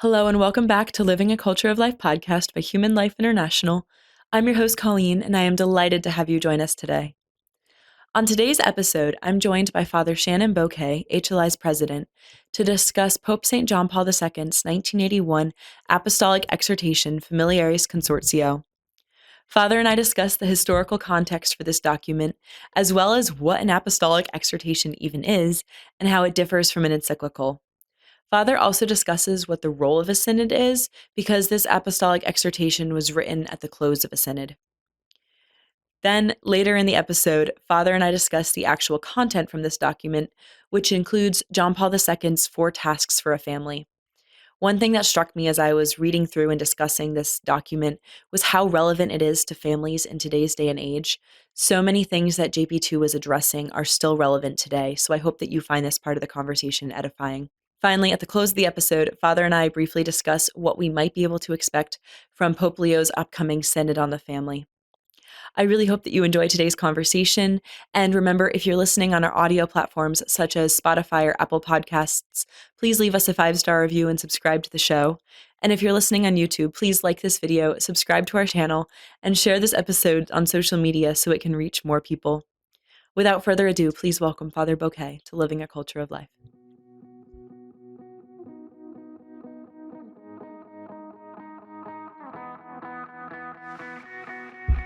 Hello and welcome back to Living a Culture of Life podcast by Human Life International. I'm your host, Colleen, and I am delighted to have you join us today. On today's episode, I'm joined by Father Shenan Boquet, HLI's president, to discuss Pope St. John Paul II's 1981 apostolic exhortation, Familiaris Consortio. Father and I discuss the historical context for this document, as well as what an apostolic exhortation even is and how it differs from an encyclical. Father also discusses what the role of a synod is, because this apostolic exhortation was written at the close of a synod. Then, later in the episode, Father and I discuss the actual content from this document, which includes John Paul II's 4 tasks for a family. One thing that struck me as I was reading through and discussing this document was how relevant it is to families in today's day and age. So many things that JP2 was addressing are still relevant today, so I hope that you find this part of the conversation edifying. Finally, at the close of the episode, Father and I briefly discuss what we might be able to expect from Pope Leo's upcoming Synod on the Family. I really hope that you enjoy today's conversation. And remember, if you're listening on our audio platforms such as Spotify or Apple Podcasts, please leave us a 5-star review and subscribe to the show. And if you're listening on YouTube, please like this video, subscribe to our channel, and share this episode on social media so it can reach more people. Without further ado, please welcome Father Boquet to Living a Culture of Life.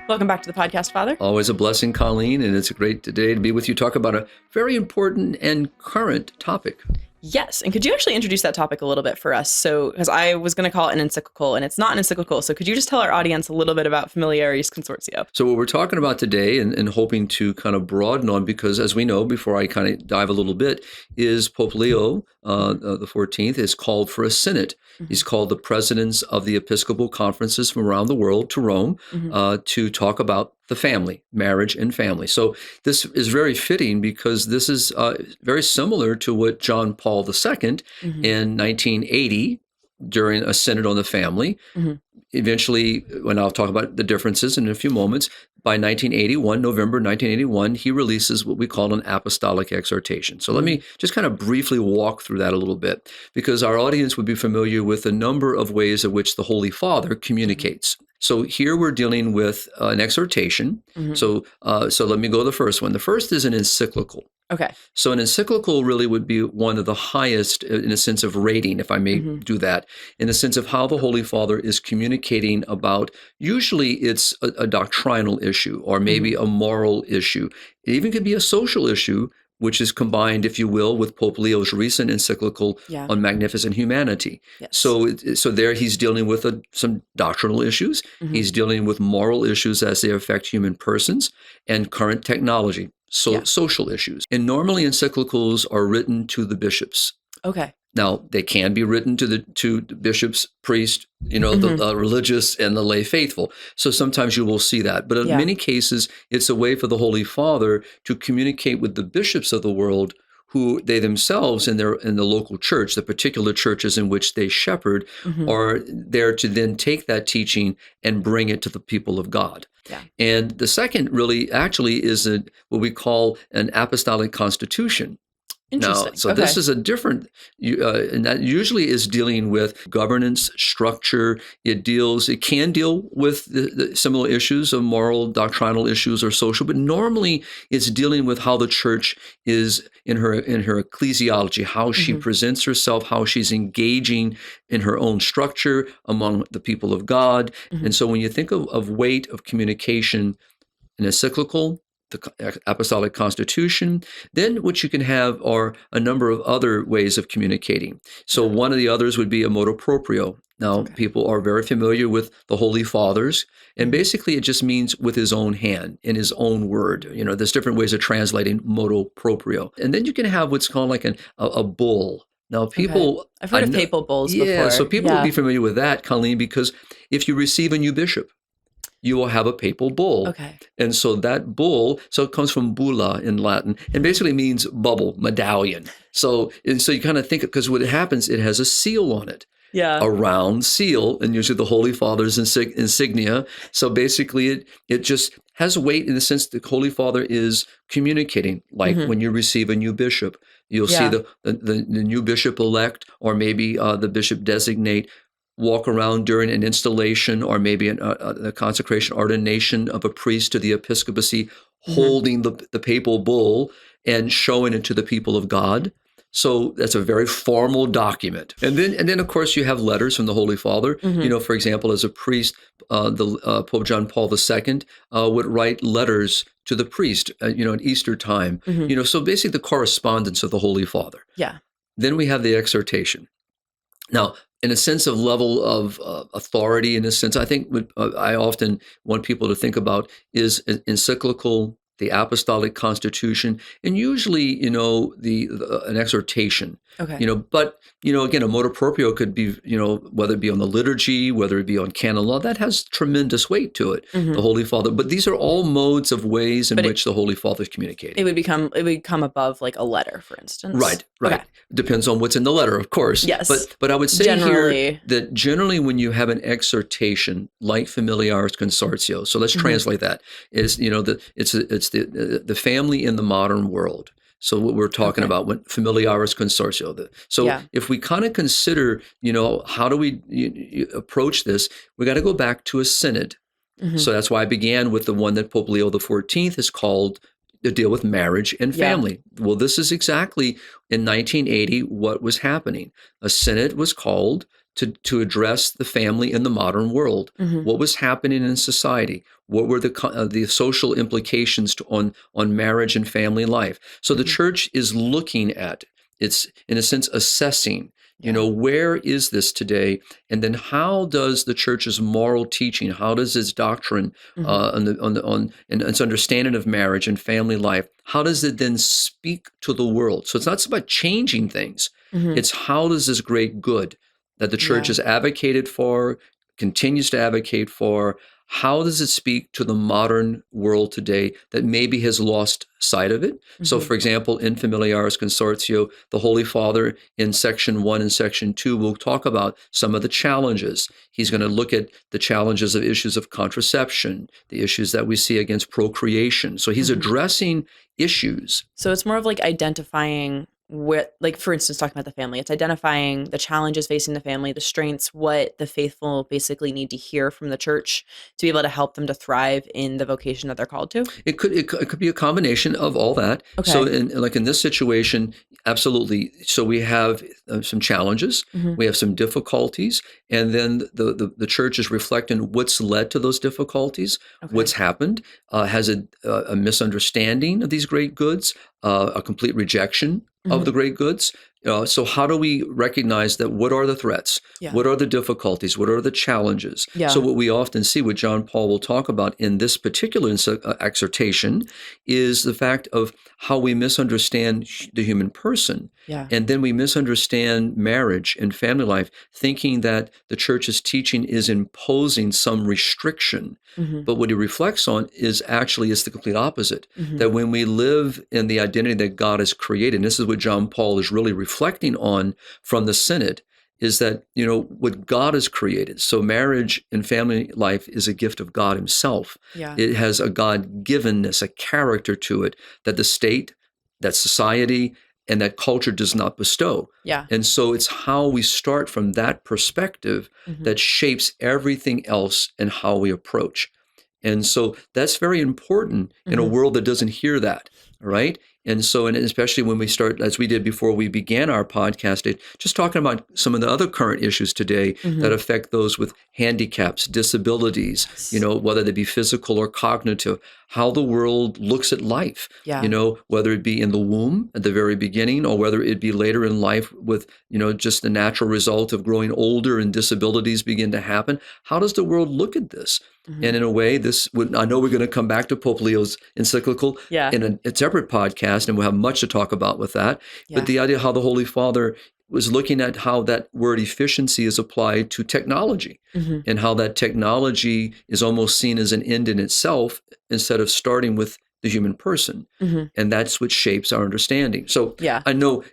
Welcome back to the podcast, Father. Always a blessing, Colleen, and it's great today to be with you, talk about a very important and current topic. Yes, and could you actually introduce that topic a little bit for us? So, because I was going to call it an encyclical, and it's not an encyclical, so could you just tell our audience a little bit about Familiaris Consortio? So what we're talking about today and hoping to kind of broaden on, because as we know, before I kind of dive a little bit, is Pope Leo the 14th is called for a synod. Mm-hmm. He's called the presidents of the Episcopal conferences from around the world to Rome to talk about the family, marriage and family. So this is very fitting because this is very similar to what John Paul II in 1980 during a synod on the family. Eventually, when I'll talk about the differences in a few moments, by November 1981, he releases what we call an apostolic exhortation. So let me just kind of briefly walk through that a little bit, because our audience would be familiar with a number of ways in which the Holy Father communicates. So here we're dealing with an exhortation. So let me go to the first one. The first is an encyclical. Okay. So an encyclical really would be one of the highest in a sense of rating, if I may do that, in the sense of how the Holy Father is communicating about, usually it's a doctrinal issue or maybe a moral issue. It even could be a social issue, which is combined, if you will, with Pope Leo's recent encyclical on magnificent humanity. Yes. So there he's dealing with some doctrinal issues. He's dealing with moral issues as they affect human persons and current technology. Social issues. And normally encyclicals are written to the bishops. Okay. Now, they can be written to the bishops, priests, the religious and the lay faithful. So sometimes you will see that. But in many cases, it's a way for the Holy Father to communicate with the bishops of the world, who they themselves in the local church, the particular churches in which they shepherd, are there to then take that teaching and bring it to the people of God. Yeah. And the second really actually is what we call an apostolic constitution. Interesting. Now, this is a different, and that usually is dealing with governance, structure. It can deal with the similar issues of moral, doctrinal issues or social, but normally it's dealing with how the church is in her ecclesiology, how she presents herself, how she's engaging in her own structure among the people of God. And so when you think of weight of communication, an encyclical, the apostolic constitution, then what you can have are a number of other ways of communicating. So one of the others would be a motu proprio. Now, people are very familiar with the Holy Fathers, and basically it just means with his own hand, in his own word. There's different ways of translating motu proprio. And then you can have what's called like a bull. Now, people... I've heard of papal bulls before. Yeah, so people would be familiar with that, Colleen, because if you receive a new bishop, you will have a papal bull. Okay. And so that bull, so it comes from bulla in Latin, and basically means bubble, medallion. So you kind of think, because what happens, it has a seal on it. Yeah. A round seal, and usually the Holy Father's insignia. So basically it just has weight in the sense that the Holy Father is communicating. Like when you receive a new bishop, you'll see the new bishop-elect, or maybe the bishop designate, walk around during an installation or maybe a consecration ordination of a priest to the episcopacy, holding the papal bull and showing it to the people of God. So that's a very formal document. And then of course you have letters from the Holy Father. For example, as a priest, Pope John Paul II would write letters to the priest, at Easter time. So basically the correspondence of the Holy Father. Yeah. Then we have the exhortation. Now, in a sense of level of authority, in a sense, I think what I often want people to think about is an encyclical, the apostolic constitution, and usually, an exhortation. Okay. But again, a motu proprio could be, whether it be on the liturgy, whether it be on canon law, that has tremendous weight to it. The Holy Father. But these are all modes of ways in which the Holy Father is communicating. It would come above like a letter, for instance. Right. Okay. Depends on what's in the letter, of course. Yes. But I would say here that generally when you have an exhortation like Familiaris Consortio, so let's translate that, is it's the family in the modern world. So what we're talking about when Familiaris Consortio. If we kind of consider, how do we approach this? We got to go back to a synod. So that's why I began with the one that Pope Leo XIV has called to deal with marriage and family. Well, this is exactly in 1980 what was happening. A synod was called to address the family in the modern world. What was happening in society? What were the social implications on marriage and family life? So the church is looking at, it's in a sense assessing, where is this today? And then how does the church's moral teaching, how does its doctrine and its understanding of marriage and family life, how does it then speak to the world? So it's not about changing things. It's how does this great good that the church has advocated for, continues to advocate for, how does it speak to the modern world today that maybe has lost sight of it? So, for example, in Familiaris Consortio, the Holy Father in section 1 and section 2 will talk about some of the challenges. He's going to look at the challenges of issues of contraception, the issues that we see against procreation. So he's addressing issues. So it's more of like identifying what, like, for instance, talking about the family, it's identifying the challenges facing the family, the strengths, what the faithful basically need to hear from the church to be able to help them to thrive in the vocation that they're called to. It could be a combination of all that. Okay. So in this situation, absolutely. So we have some challenges, we have some difficulties, and then the church is reflecting what's led to those difficulties, what's happened, has a misunderstanding of these great goods, a complete rejection of the great goods. So how do we recognize that? What are the threats? What are the difficulties? What are the challenges? So what we often see, what John Paul will talk about in this particular exhortation, is the fact of how we misunderstand the human person. And then we misunderstand marriage and family life, thinking that the church's teaching is imposing some restriction. But what he reflects on is the complete opposite. That when we live in the identity that God has created, and this is what John Paul is really reflecting on from the Synod, is that, what God has created. So marriage and family life is a gift of God himself. It has a God-givenness, a character to it that the state, that society, and that culture does not bestow. And so it's how we start from that perspective that shapes everything else and how we approach. And so that's very important in a world that doesn't hear that, right? And so, and especially when we start, as we did before we began our podcast, just talking about some of the other current issues today that affect those with handicaps, disabilities, whether they be physical or cognitive, how the world looks at life, whether it be in the womb at the very beginning or whether it be later in life with, just the natural result of growing older and disabilities begin to happen. How does the world look at this? And in a way, I know we're going to come back to Pope Leo's encyclical in a separate podcast, and we'll have much to talk about with that. But the idea how the Holy Father was looking at how that word efficiency is applied to technology and how that technology is almost seen as an end in itself instead of starting with the human person. Mm-hmm. And that's what shapes our understanding. So Yeah. I know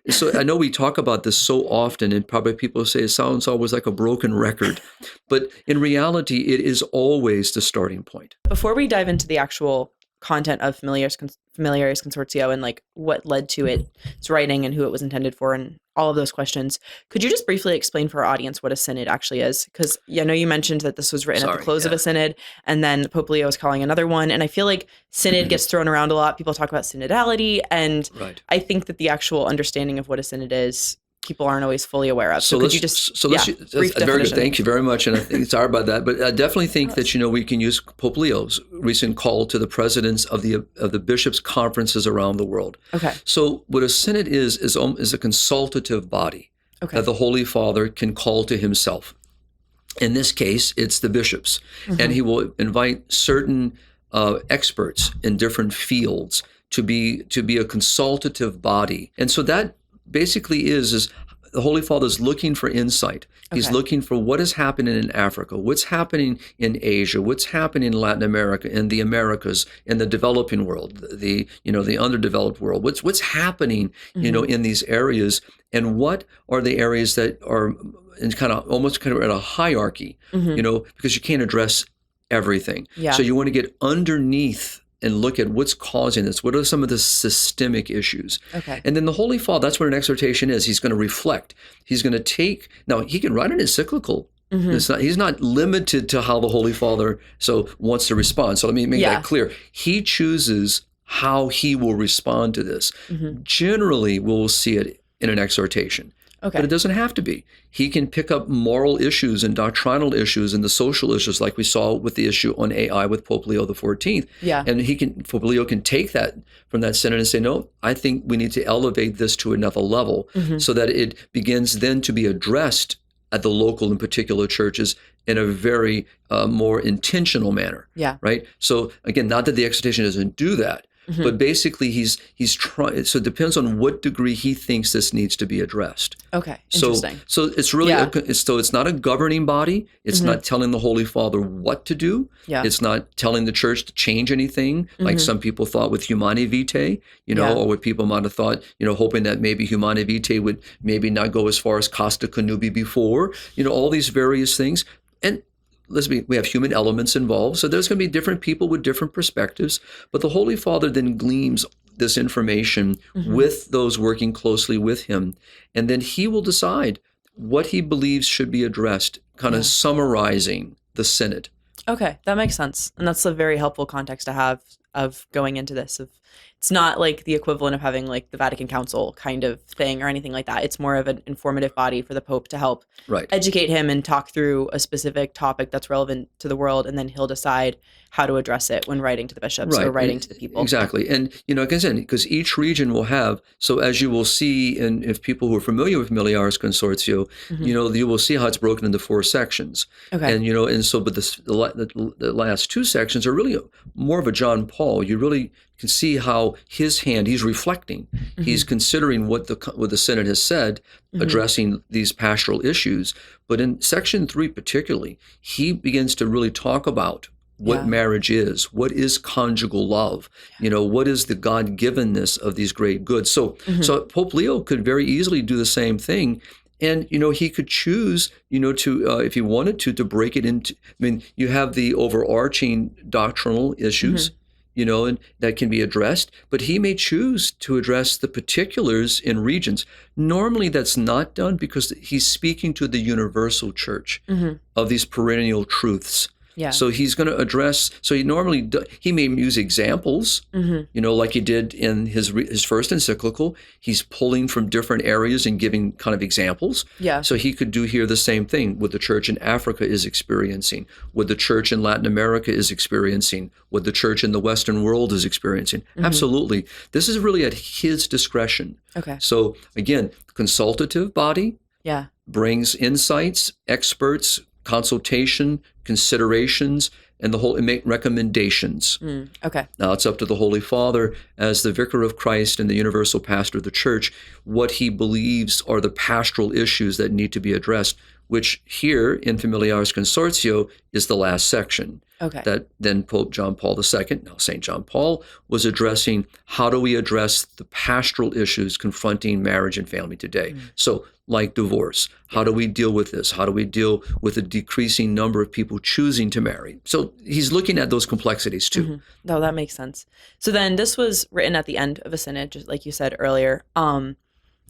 we talk about this so often, and probably people say it sounds always like a broken record, but in reality, it is always the starting point. Before we dive into the actual content of Familiaris Consortio and like what led to its writing and who it was intended for and all of those questions, could you just briefly explain for our audience what a synod actually is? Because I know you mentioned that this was written at the close of a synod, and then Pope Leo is calling another one. And I feel like synod gets thrown around a lot. People talk about synodality, and I think that the actual understanding of what a synod is, people aren't always fully aware of. So could you just brief definition? Very good. Thank you very much. And I think sorry about that, but I definitely think that we can use Pope Leo's recent call to the presidents of the bishops' conferences around the world. Okay. So what a synod is a consultative body that the Holy Father can call to himself. In this case, it's the bishops, and he will invite certain experts in different fields to be a consultative body. And so that basically is the Holy Father is looking for insight. He's looking for what is happening in Africa, what's happening in Asia, what's happening in Latin America, in the Americas, in the developing world, the underdeveloped world. What's happening, in these areas, and what are the areas that are in almost in a hierarchy, because you can't address everything. Yeah. So you want to get underneath and look at what's causing this. What are some of the systemic issues? Okay. And then the Holy Father, that's what an exhortation is. He's going to reflect. He's going to take, now he can write an encyclical. He's not limited to how the Holy Father wants to respond. So let me make that clear. He chooses how he will respond to this. Generally, we'll see it in an exhortation. Okay. But it doesn't have to be. He can pick up moral issues and doctrinal issues and the social issues, like we saw with the issue on AI with Pope Leo XIV. Yeah. And Pope Leo can take that from that synod and say, no, I think we need to elevate this to another level so that it begins then to be addressed at the local and particular churches in a very more intentional manner. Yeah. Right. So again, not that the exhortation doesn't do that. But basically, he's trying. So it depends on what degree he thinks this needs to be addressed. Okay, interesting. So it's really it's not a governing body. It's not telling the Holy Father what to do. Yeah. It's not telling the church to change anything, like some people thought with Humanae Vitae, or what people might have thought, hoping that maybe Humanae Vitae would maybe not go as far as Costa Connubii before. All these various things. And we have human elements involved, so there's going to be different people with different perspectives, but the Holy Father then gleans this information with those working closely with him, and then he will decide what he believes should be addressed, kind of summarizing the synod. Okay, that makes sense, and that's a very helpful context to have of going into this. It's not like the equivalent of having like the Vatican Council kind of thing or anything like that. It's more of an informative body for the Pope to help educate him and talk through a specific topic that's relevant to the world, and then he'll decide how to address it when writing to the bishops or writing to the people. Exactly. And, like I said, because each region will have, so as you will see, and if people who are familiar with Familiaris Consortio, you will see how it's broken into 4 sections. Okay. And, and so, but the last 2 sections are really more of a John Paul. You really can see how he's reflecting. He's considering what the Synod has said, addressing these pastoral issues. But in section 3 particularly, he begins to really talk about what marriage is, what is conjugal love, what is the God-givenness of these great goods. So Pope Leo could very easily do the same thing. And, he could choose, to, if he wanted to break it into, you have the overarching doctrinal issues, and that can be addressed, but he may choose to address the particulars in regions. Normally that's not done because he's speaking to the universal church of these perennial truths. Yeah. So he's going to address, so he may use examples, like he did in his first encyclical. He's pulling from different areas and giving kind of examples. Yeah. So he could do here the same thing, what the church in Africa is experiencing, what the church in Latin America is experiencing, what the church in the Western world is experiencing. Absolutely. This is really at his discretion. Okay. So again, consultative body brings insights, experts, consultation, considerations, and make recommendations. Okay. Now it's up to the Holy Father as the Vicar of Christ and the universal pastor of the church, what he believes are the pastoral issues that need to be addressed which here in Familiaris Consortio is the last section. Okay. That then Pope John Paul II, now St. John Paul, was addressing how do we address the pastoral issues confronting marriage and family today. So like divorce, how do we deal with this? How do we deal with a decreasing number of people choosing to marry? So he's looking at those complexities too. No, that makes sense. So then this was written at the end of a synod, just like you said earlier. And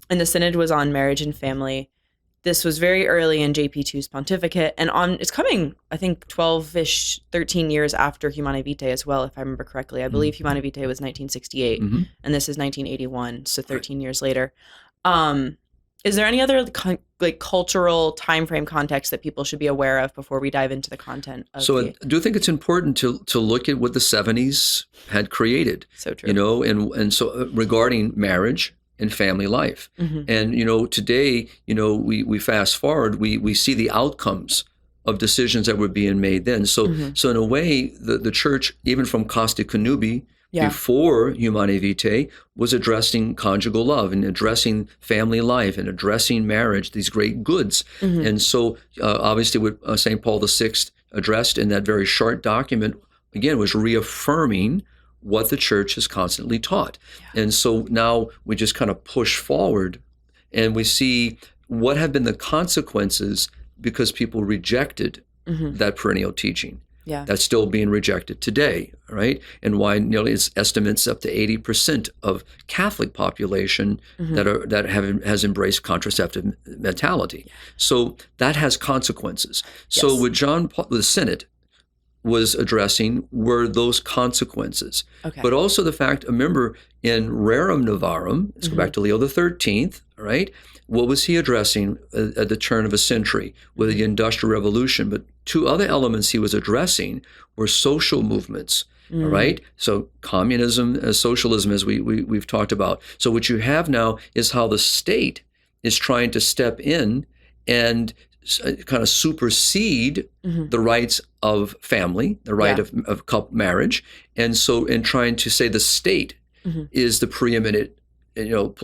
the synod was on marriage and family. This was very early in JP2's pontificate, and it's coming, I think, 12-ish, 13 years after Humanae Vitae as well, if I remember correctly. I believe Humanae Vitae was 1968, and this is 1981, so 13 years later. Is there any other cultural time frame context that people should be aware of before we dive into the content of I do think it's important to look at what the 70s had created. So true. And so regarding marriage and family life. And, today, we fast forward, we see the outcomes of decisions that were being made then. So in a way, the church, even from Costa Connubii, before Humanae Vitae, was addressing conjugal love and addressing family life and addressing marriage, these great goods. And so obviously what St. Paul VI addressed in that very short document, again, was reaffirming what the church has constantly taught. And so now we just kind of push forward and we see what have been the consequences because people rejected that perennial teaching. That's still being rejected today, right? And why it's estimates up to 80% of Catholic population has embraced contraceptive mentality. So that has consequences. So what John Paul, the Synod, was addressing were those consequences. But also the fact, remember, in Rerum Novarum, let's go back to Leo XIII, right? What was he addressing at the turn of a century with the Industrial Revolution? But two other elements he was addressing were social movements, all right? So communism, socialism, as we've talked about. So what you have now is how the state is trying to step in and kind of supersede the rights of family, the right of couple marriage, and so in trying to say the state is the preeminent,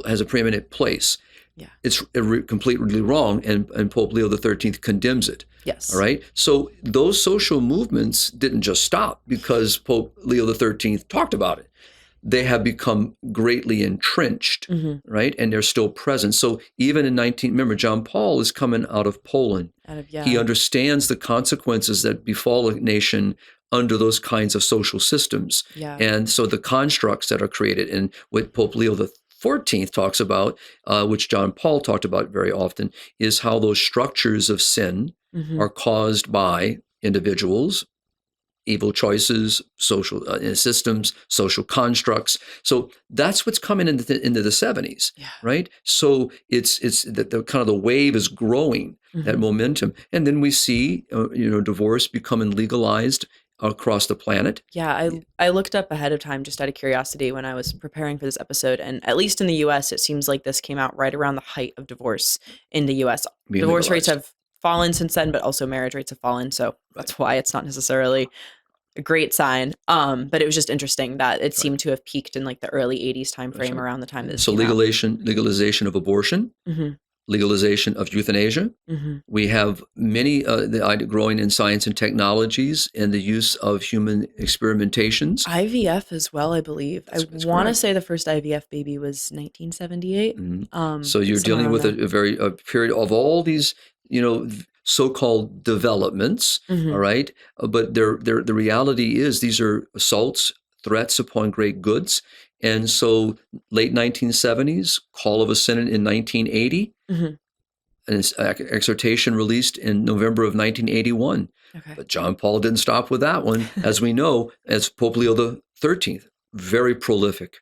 has a preeminent place. It's completely wrong, and Pope Leo XIII condemns it. All right. So those social movements didn't just stop because Pope Leo XIII talked about it. They have become greatly entrenched, right? And they're still present. So even in remember, John Paul is coming out of Poland. He understands the consequences that befall a nation under those kinds of social systems. And so the constructs that are created, and what Pope Leo XIV talks about, which John Paul talked about very often, is how those structures of sin are caused by individuals, evil choices, social systems, social constructs. So that's what's coming into the 70s, right? So it's the kind of the wave is growing, that momentum, and then we see divorce becoming legalized across the planet. I looked up ahead of time just out of curiosity when I was preparing for this episode, and at least in the U.S., it seems like this came out right around the height of divorce in the U.S. Divorce rates have fallen since then, but also marriage rates have fallen, so that's why it's not necessarily a great sign. But it was just interesting that it seemed to have peaked in like the early 80s time frame around the time that this came out. Legalization of abortion, legalization of euthanasia. We have many growing in science and technologies and the use of human experimentations. IVF as well, I believe. I want to say the first IVF baby was 1978. So you're dealing with a period of all these, so-called developments, all right? But the reality is these are assaults, threats upon great goods. And so late 1970s, call of a synod in 1980, and it's exhortation released in November of 1981. But John Paul didn't stop with that one. As we know, as Pope Leo XIII, very prolific,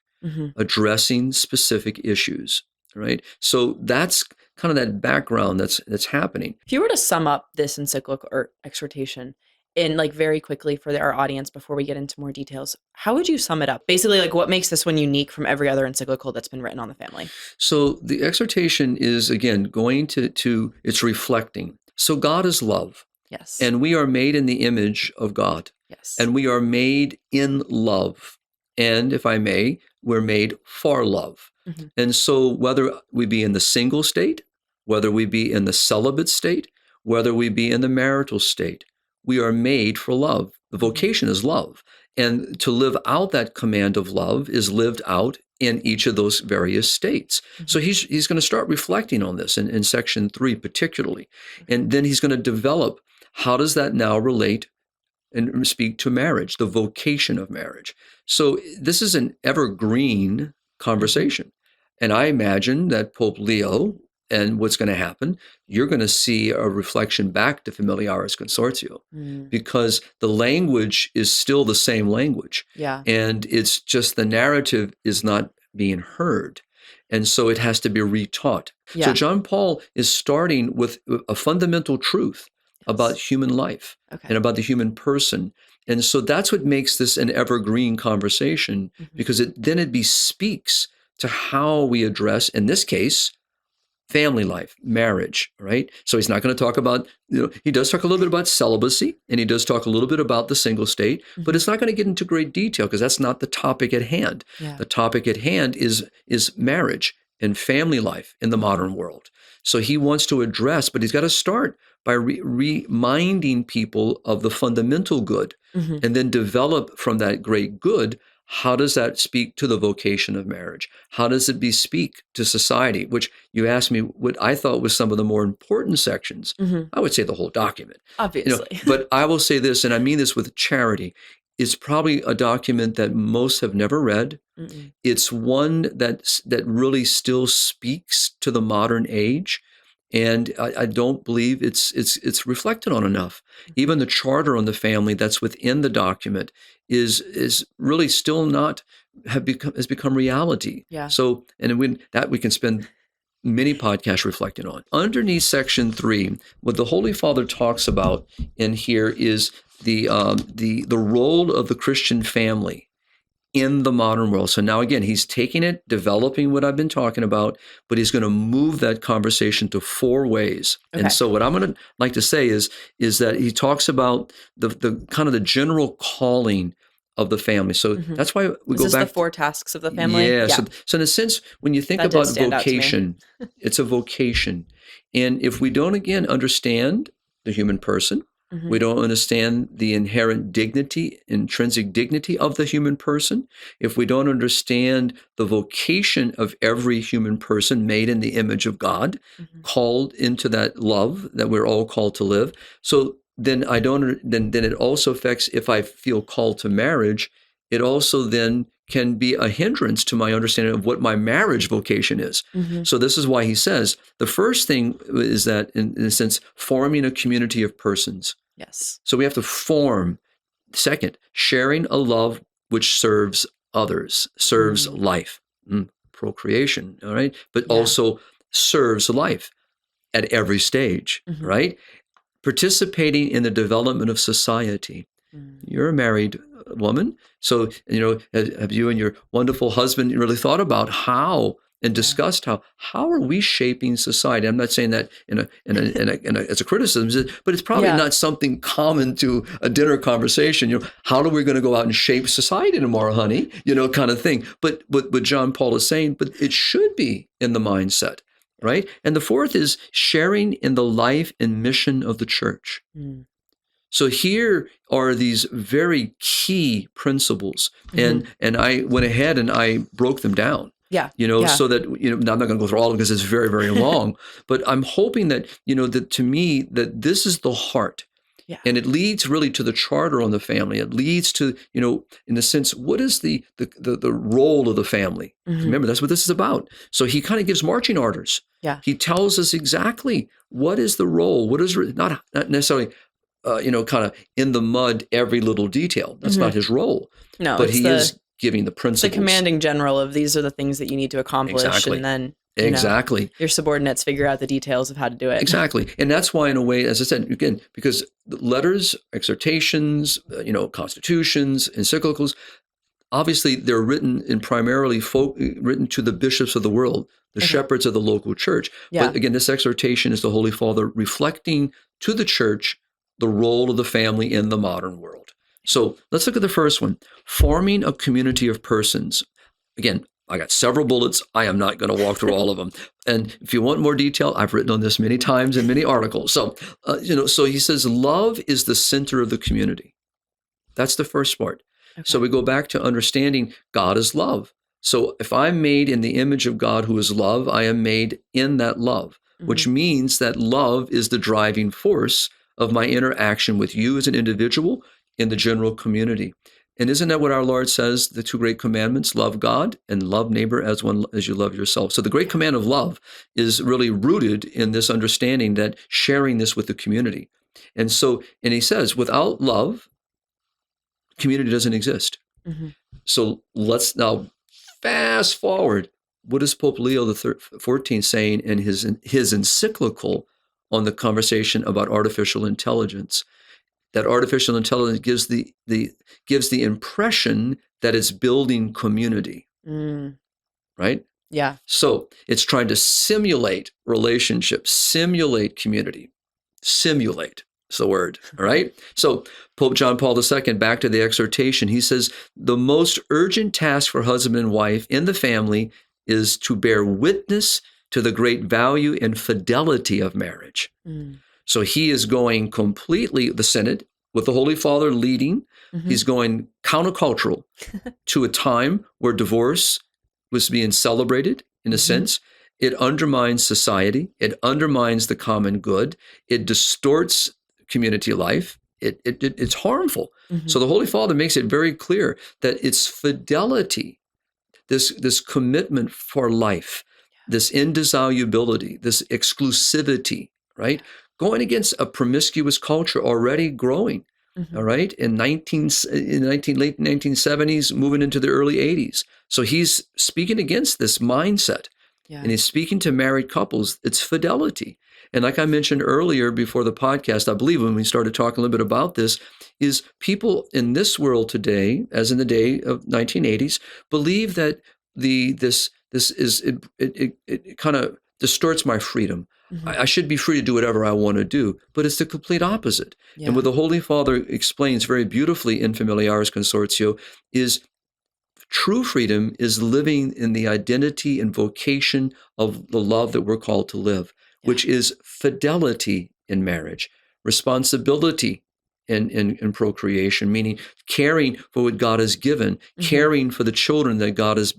addressing specific issues, right? So that's kind of that background that's happening. If you were to sum up this encyclical or exhortation in like very quickly for our audience before we get into more details, how would you sum it up? Basically, like what makes this one unique from every other encyclical that's been written on the family? So the exhortation is, again, going to it's reflecting. So God is love. Yes. And we are made in the image of God. Yes. And we are made in love. And if I may, we're made for love. And so whether we be in the single state, whether we be in the celibate state, whether we be in the marital state. We are made for love. The vocation is love. And to live out that command of love is lived out in each of those various states. So he's going to start reflecting on this in section 3 particularly. And then he's going to develop how does that now relate and speak to marriage, the vocation of marriage. So this is an evergreen conversation. And I imagine that Pope Leo and what's going to happen, you're going to see a reflection back to Familiaris Consortio because the language is still the same language. Yeah. And it's just the narrative is not being heard. And so it has to be retaught. Yeah. So John Paul is starting with a fundamental truth about human life and about the human person. And so that's what makes this an evergreen conversation because then it bespeaks to how we address, in this case, family life, marriage, right? So he's not going to talk about, he does talk a little bit about celibacy and he does talk a little bit about the single state, but it's not going to get into great detail because that's not the topic at hand. Yeah. The topic at hand is marriage and family life in the modern world. So he wants to address, but he's got to start by reminding people of the fundamental good and then develop from that great good. How does that speak to the vocation of marriage? How does it bespeak to society? Which you asked me what I thought was some of the more important sections. I would say the whole document. Obviously. But I will say this, and I mean this with charity, it's probably a document that most have never read. It's one that really still speaks to the modern age. And I don't believe it's reflected on enough. Even the charter on the family that's within the document is really still not has become reality. Yeah. So we can spend many podcasts reflecting on. Underneath section 3, what the Holy Father talks about in here is the role of the Christian family in the modern world. So now again, he's taking it, developing what I've been talking about, but he's going to move that conversation to 4 ways. Okay. And so what I'm going to like to say is that he talks about the kind of the general calling of the family. So that's why we go back the 4 tasks of the family. Yeah. So in a sense, when you think That about did stand out to me. vocation, it's a vocation. And if we don't again understand the human person, we don't understand the inherent dignity, intrinsic dignity of the human person. If we don't understand the vocation of every human person made in the image of God, called into that love that we're all called to live. So then then it also affects, if I feel called to marriage, it also then can be a hindrance to my understanding of what my marriage vocation is. So this is why he says, the first thing is that, in a sense, forming a community of persons. Yes. So we have to form. Second, sharing a love which serves others, serves life, procreation, all right? But also serves life at every stage, right? Participating in the development of society. You're a married woman, so have you and your wonderful husband really thought about how and discussed how are we shaping society? I'm not saying that as a criticism, but it's probably not something common to a dinner conversation. How are we going to go out and shape society tomorrow, honey? Kind of thing. But what John Paul is saying, but it should be in the mindset, right? And the fourth is sharing in the life and mission of the church. So here are these very key principles, and I went ahead and I broke them down. So that, I'm not going to go through all of them because it's very, very long, but I'm hoping that, that to me, that this is the heart. And it leads really to the charter on the family. It leads to, in a sense, what is the role of the family? Remember, that's what this is about. So he kind of gives marching orders. He tells us exactly what is the role, what is not necessarily, kind of in the mud, every little detail. That's not his role. No, but he is giving the principles. The commanding general of these are the things that you need to accomplish. Exactly. And then your subordinates figure out the details of how to do it. Exactly. And that's why, in a way, as I said, again, because the letters, exhortations, constitutions, encyclicals, obviously they're written in primarily written to the bishops of the world, the shepherds of the local church. But again, this exhortation is the Holy Father reflecting to the church the role of the family in the modern world. So let's look at the first one, forming a community of persons. Again, I got several bullets. I am not going to walk through all of them. And if you want more detail, I've written on this many times in many articles. So, so he says, love is the center of the community. That's the first part. Okay. So we go back to understanding God is love. So if I'm made in the image of God who is love, I am made in that love, which means that love is the driving force of my interaction with you as an individual in the general community. And isn't that what our Lord says, the two great commandments, love God and love neighbor as you love yourself? So the great command of love is really rooted in this understanding that sharing this with the community. And he says, without love, community doesn't exist. So let's now fast forward. What is Pope Leo XIV saying in his encyclical on the conversation about artificial intelligence? That artificial intelligence gives the impression that it's building community, right? Yeah. So it's trying to simulate relationships, simulate community, simulate. It's the word, all right? So Pope John Paul II, back to the exhortation, he says, the most urgent task for husband and wife in the family is to bear witness to the great value and fidelity of marriage. So he is going completely, the Synod, with the Holy Father leading, he's going countercultural to a time where divorce was being celebrated, in a sense. It undermines society. It undermines the common good. It distorts community life. It's harmful. So the Holy Father makes it very clear that it's fidelity, this commitment for life, this indissolubility, this exclusivity, right? Going against a promiscuous culture already growing, all right, in late 1970s, moving into the early 80s. So he's speaking against this mindset, and he's speaking to married couples. It's fidelity. And like I mentioned earlier before the podcast, I believe when we started talking a little bit about this, is people in this world today, as in the day of 1980s, believe that it kind of distorts my freedom. I should be free to do whatever I want to do, but it's the complete opposite. And what the Holy Father explains very beautifully in Familiaris Consortio is true freedom is living in the identity and vocation of the love that we're called to live, which is fidelity in marriage, responsibility in procreation, meaning caring for what God has given, caring for the children that God has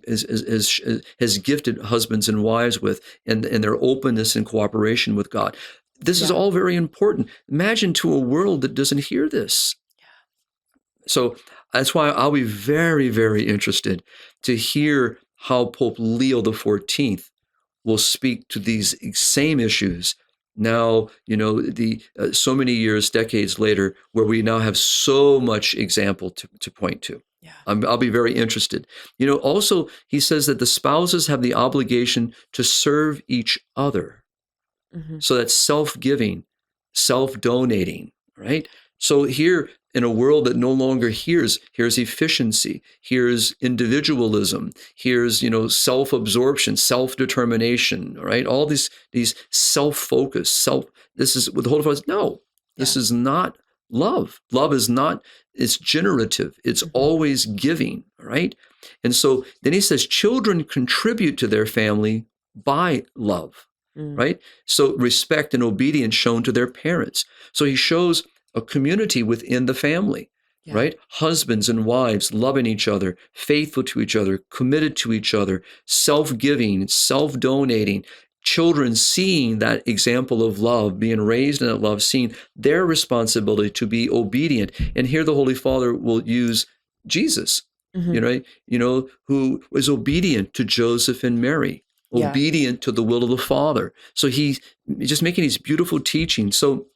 gifted husbands and wives with, and their openness and cooperation with God. This is all very important. Imagine to a world that doesn't hear this. So that's why I'll be very, very interested to hear how Pope Leo XIV will speak to these same issues now, so many years, decades later, where we now have so much example to point to. I'll be very interested. Also, he says that the spouses have the obligation to serve each other. So that's self-giving, self-donating, right? So here, in a world that no longer hears efficiency, hears individualism, hears, self-absorption, self-determination, right? All these self-focus, this is what the Holy Father says, no, this is not love. Love is not, it's generative. It's always giving, right? And so then he says, children contribute to their family by love, right? So respect and obedience shown to their parents. So he shows a community within the family, right? Husbands and wives loving each other, faithful to each other, committed to each other, self-giving, self-donating, children seeing that example of love, being raised in that love, seeing their responsibility to be obedient. And here the Holy Father will use Jesus, who was obedient to Joseph and Mary, obedient to the will of the Father. So he's just making these beautiful teachings. So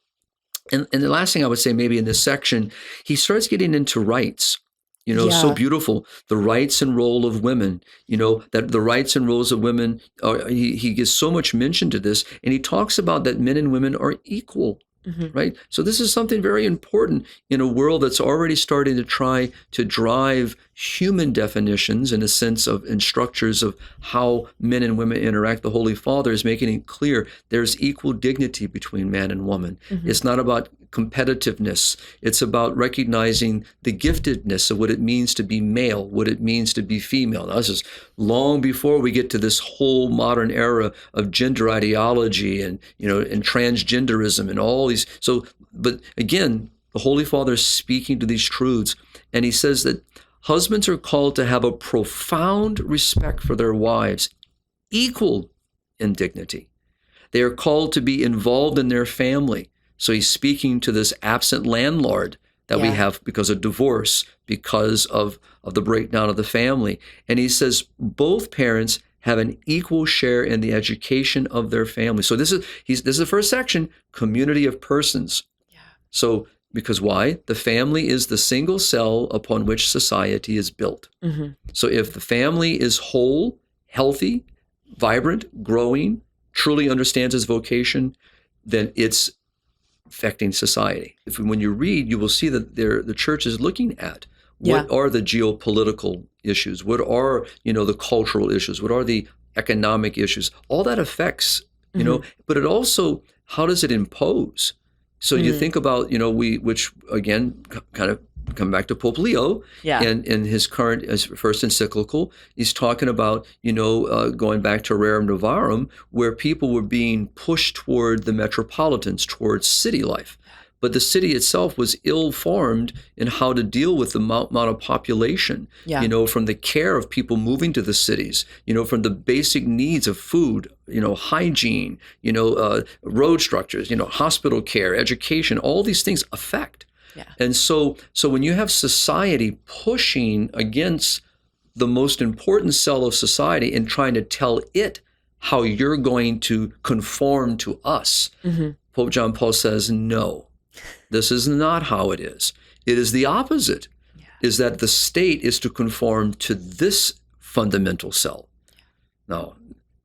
And the last thing I would say maybe in this section, he starts getting into rights, so beautiful, the rights and role of women, that the rights and roles of women, he gives so much mention to this, and he talks about that men and women are equal, right? So this is something very important in a world that's already starting to try to drive human definitions in a sense of and structures of how men and women interact. The Holy Father is making it clear there's equal dignity between man and woman. It's not about competitiveness. It's about recognizing the giftedness of what it means to be male, what it means to be female. Now, this is long before we get to this whole modern era of gender ideology and transgenderism and all these. So, but again, the Holy Father is speaking to these truths, and he says that husbands are called to have a profound respect for their wives, equal in dignity. They are called to be involved in their family. So he's speaking to this absent landlord that we have because of divorce, because of the breakdown of the family. And he says both parents have an equal share in the education of their family. So this is the first section, community of persons. Yeah. So because why? The family is the single cell upon which society is built. Mm-hmm. So if the family is whole, healthy, vibrant, growing, truly understands its vocation, then it's affecting society. When you read, you will see that the church is looking at what are the geopolitical issues, what are the cultural issues, what are the economic issues. All that affects, but it also, how does it impose? So you think about, which again, kind of come back to Pope Leo and in his first encyclical, he's talking about, going back to Rerum Novarum, where people were being pushed toward the metropolitans, towards city life. But the city itself was ill-formed in how to deal with the amount of population, from the care of people moving to the cities, from the basic needs of food, hygiene, road structures, hospital care, education, all these things affect. Yeah. And so when you have society pushing against the most important cell of society and trying to tell it how you're going to conform to us, Pope John Paul says, no, this is not how it is. It is the opposite, is that the state is to conform to this fundamental cell. Now,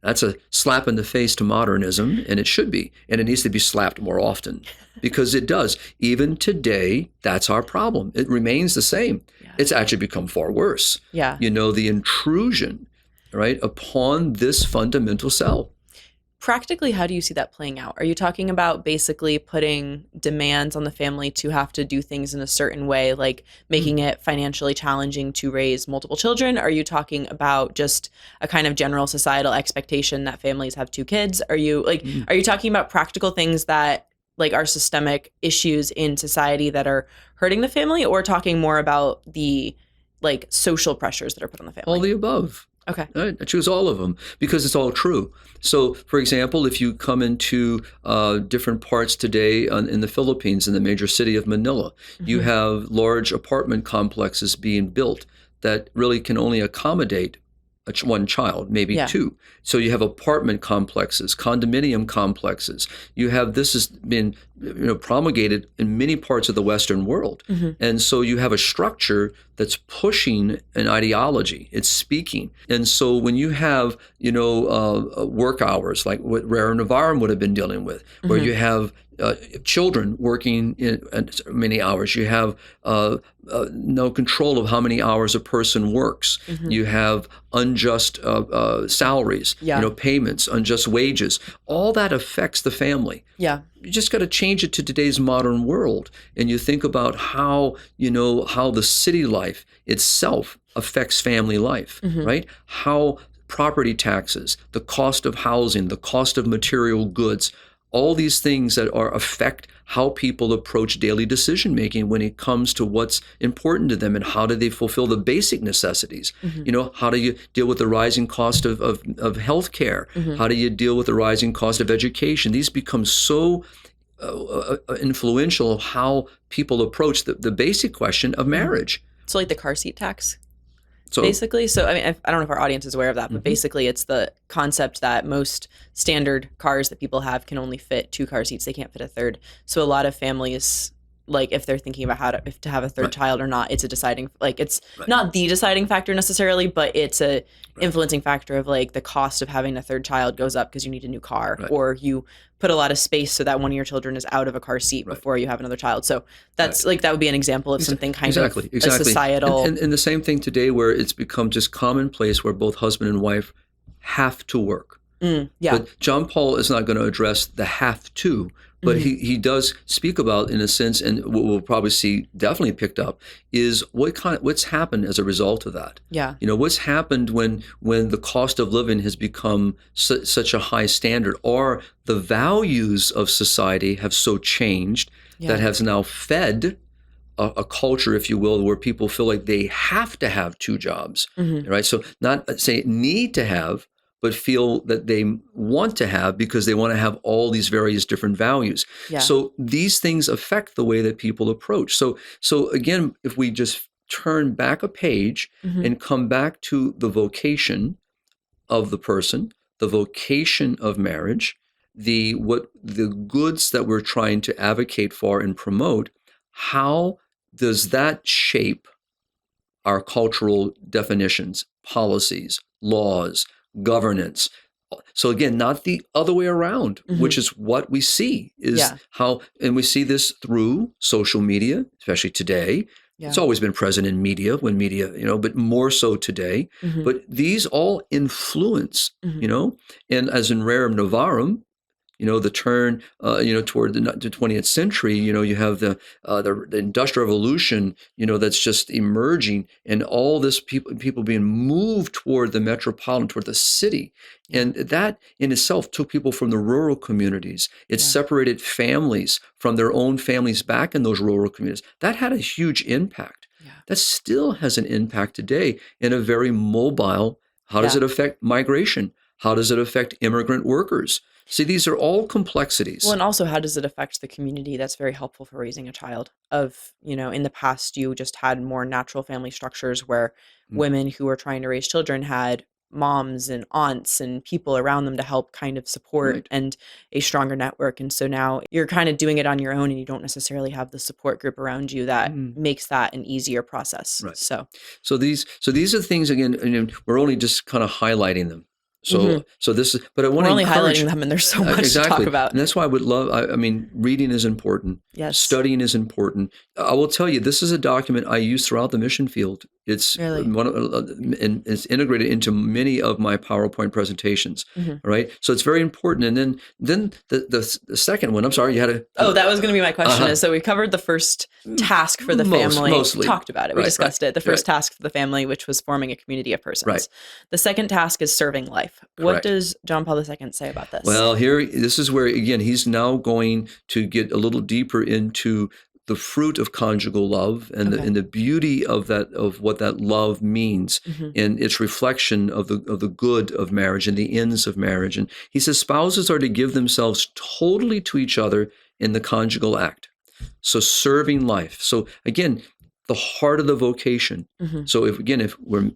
that's a slap in the face to modernism, and it should be, and it needs to be slapped more often, because it does. Even today, that's our problem. It remains the same. Yeah. It's actually become far worse. Yeah. The intrusion, right, upon this fundamental cell. Practically, how do you see that playing out? Are you talking about basically putting demands on the family to have to do things in a certain way, like making it financially challenging to raise multiple children? Are you talking about just a kind of general societal expectation that families have 2 kids? Are you talking about practical things that are systemic issues in society that are hurting the family, or talking more about the social pressures that are put on the family? All the above. Okay. I choose all of them because it's all true. So, for example, if you come into different parts today in the Philippines, in the major city of Manila, you have large apartment complexes being built that really can only accommodate one child, maybe 2. So you have apartment complexes, condominium complexes. This has been promulgated in many parts of the Western world. And so you have a structure that's pushing an ideology. It's speaking. And so when you have, work hours, like what Rerum Novarum would have been dealing with, where you have children working in many hours. You have no control of how many hours a person works. You have unjust salaries, payments, unjust wages. All that affects the family. Yeah. You just got to change it to today's modern world, and you think about how the city life itself affects family life, right? How property taxes, the cost of housing, the cost of material goods, all these things that affect how people approach daily decision making when it comes to what's important to them and how do they fulfill the basic necessities. How do you deal with the rising cost of healthcare? How do you deal with the rising cost of education? These become so influential of how people approach the basic question of marriage. So like the car seat tax? Basically. So, I don't know if our audience is aware of that, but basically it's the concept that most standard cars that people have can only fit 2 car seats. They can't fit a third. So a lot of families, if they're thinking about how to have a third child or not, it's a deciding, it's not the deciding factor necessarily, but it's a influencing factor of the cost of having a third child goes up because you need a new car, or you put a lot of space so that one of your children is out of a car seat before you have another child. So that's that would be an example of something kind of a societal. And the same thing today where it's become just commonplace where both husband and wife have to work. Yeah. But John Paul is not going to address the have to, but he does speak about, in a sense, and what we'll probably see definitely picked up is what's happened as a result of that. Yeah. What's happened when the cost of living has become such a high standard, or the values of society have so changed that has now fed a culture, if you will, where people feel like they have to have two jobs, right? So not say need to have, but feel that they want to have because they want to have all these various different values. Yeah. So these things affect the way that people approach. So again, if we just turn back a page and come back to the vocation of the person, the vocation of marriage, the goods that we're trying to advocate for and promote, how does that shape our cultural definitions, policies, laws, governance? So again, not the other way around, which is what we see is how, and we see this through social media, especially today. Yeah. It's always been present in media, but more so today. But these all influence, and as in rerum novarum, the turn, toward the 20th century, you have the Industrial Revolution, that's just emerging, and all this people being moved toward the metropolitan, toward the city. And that in itself took people from the rural communities. It separated families from their own families back in those rural communities. That had a huge impact. Yeah. That still has an impact today in a very mobile. How does it affect migration? How does it affect immigrant workers? See, these are all complexities. Well, and also, how does it affect the community? That's very helpful for raising a child. In the past, you just had more natural family structures where women who were trying to raise children had moms and aunts and people around them to help kind of support and a stronger network. And so now you're kind of doing it on your own, and you don't necessarily have the support group around you that makes that an easier process. Right. So these are things, again, and we're only just kind of highlighting them. So this is, but I want to only encourage, highlighting them, and there's so much to talk about. And that's why I would love, reading is important. Yes. Studying is important. I will tell you, this is a document I use throughout the mission field. It's and it's integrated into many of my PowerPoint presentations. Right. So it's very important. And then the second one, I'm sorry, you had a. That was going to be my question. So we covered the first task for the family. Mostly. Talked about it. We discussed it. The first task for the family, which was forming a community of persons. Right. The second task is serving life. What does John Paul II say about this? Well, this is where, again, he's now going to get a little deeper into the fruit of conjugal love and the beauty of what that love means and its reflection of the good of marriage and the ends of marriage. And he says spouses are to give themselves totally to each other in the conjugal act. So serving life. So again, the heart of the vocation. So if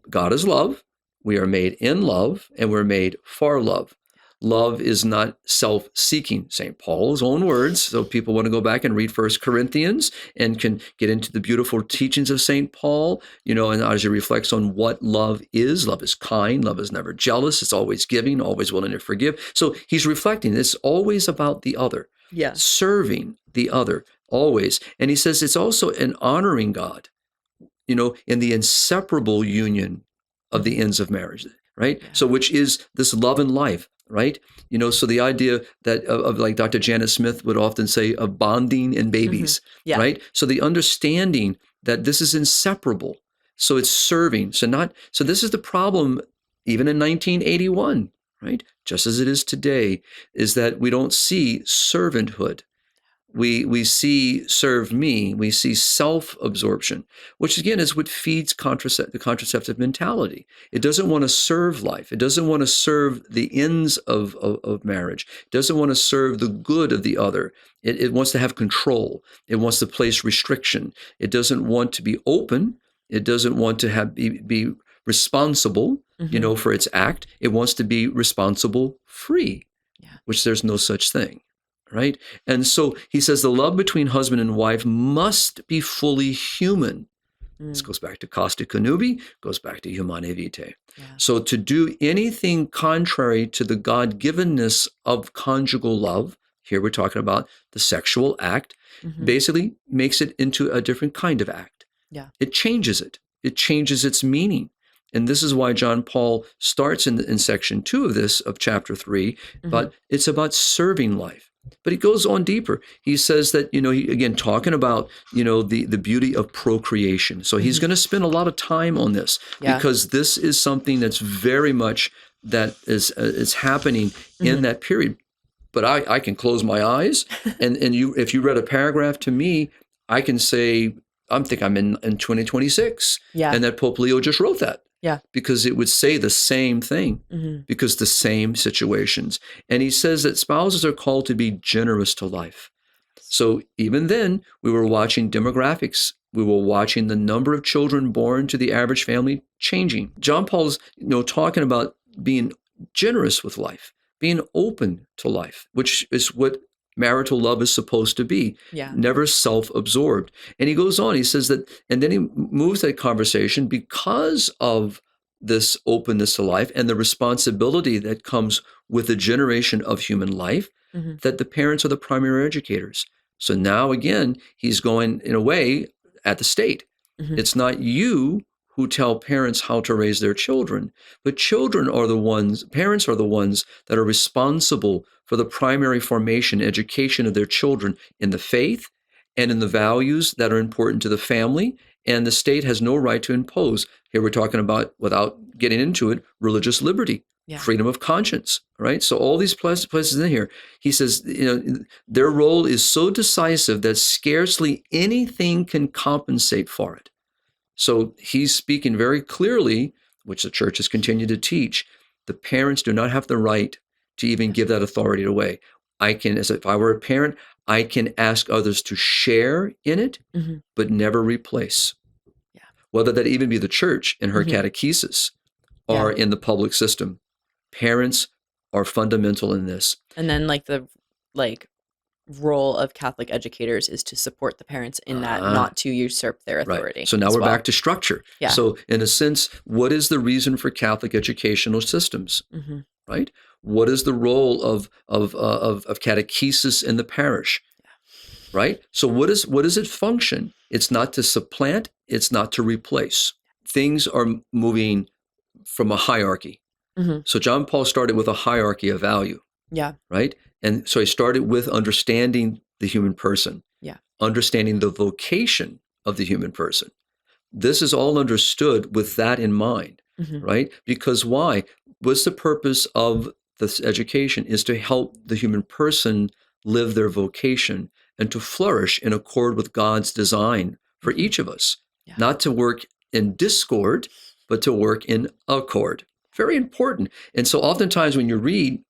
God is love, we are made in love, and we're made for love. Love is not self-seeking, St. Paul's own words. So people want to go back and read 1 Corinthians and can get into the beautiful teachings of St. Paul, and as he reflects on what love is. Love is kind. Love is never jealous. It's always giving, always willing to forgive. So he's reflecting. It's always about the other. Yeah. Serving the other, always. And he says it's also an honoring God, in the inseparable union of the ends of marriage, right? Yeah. So which is this love and life, right? So the idea that of like Dr. Janet Smith would often say of bonding and babies, right? So the understanding that this is inseparable. So it's serving. So this is the problem even in 1981, right? Just as it is today, is that we don't see servanthood. We see serve me, we see self-absorption, which again is what feeds the contraceptive mentality. It doesn't want to serve life. It doesn't want to serve the ends of marriage. It doesn't want to serve the good of the other. It wants to have control. It wants to place restriction. It doesn't want to be open. It doesn't want to be responsible, for its act. It wants to be responsible free, which there's no such thing. Right? And so he says the love between husband and wife must be fully human. This goes back to Costa Connubii, goes back to Humanae Vitae. Yeah. So to do anything contrary to the God-givenness of conjugal love, here we're talking about the sexual act, basically makes it into a different kind of act. Yeah. It changes it. It changes its meaning. And this is why John Paul starts in section 2 of chapter 3, but it's about serving life. But he goes on deeper. He says that, again, talking about, the beauty of procreation. So he's going to spend a lot of time on this because this is something that's very much that is happening in that period. But I can close my eyes and if you read a paragraph to me, I can say, I think I'm in 2026 and that Pope Leo just wrote that. Yeah. Because it would say the same thing, because the same situations. And he says that spouses are called to be generous to life. So even then, we were watching demographics. We were watching the number of children born to the average family changing. John Paul's, talking about being generous with life, being open to life, which is what marital love is supposed to be, never self-absorbed. And he goes on, he says that, and then he moves that conversation because of this openness to life and the responsibility that comes with the generation of human life, that the parents are the primary educators. So now again, he's going in a way at the state. It's not you who tell parents how to raise their children, but parents are the ones that are responsible for the primary formation, education of their children in the faith and in the values that are important to the family. And the state has no right to impose. Here we're talking about, without getting into it, religious liberty, freedom of conscience, right? So all these places in here, he says, their role is so decisive that scarcely anything can compensate for it. So he's speaking very clearly, which the church has continued to teach, the parents do not have the right to even give that authority away. If I were a parent, I can ask others to share in it, but never replace. Whether that even be the church in her catechesis or in the public system. Parents are fundamental in this. And then the role of Catholic educators is to support the parents in that, not to usurp their authority. Right. So now we're back to structure. Yeah. So in a sense, what is the reason for Catholic educational systems? Right? What is the role of catechesis in the parish? Right? So what does it function? It's not to supplant, it's not to replace. Things are moving from a hierarchy. So John Paul started with a hierarchy of value. Yeah. Right? And so he started with understanding the human person. Yeah. Understanding the vocation of the human person. This is all understood with that in mind, right? Because why? What's the purpose of this education? Is to help the human person live their vocation and to flourish in accord with God's design for each of us. Yeah. Not to work in discord, but to work in accord. Very important. And so oftentimes when you read,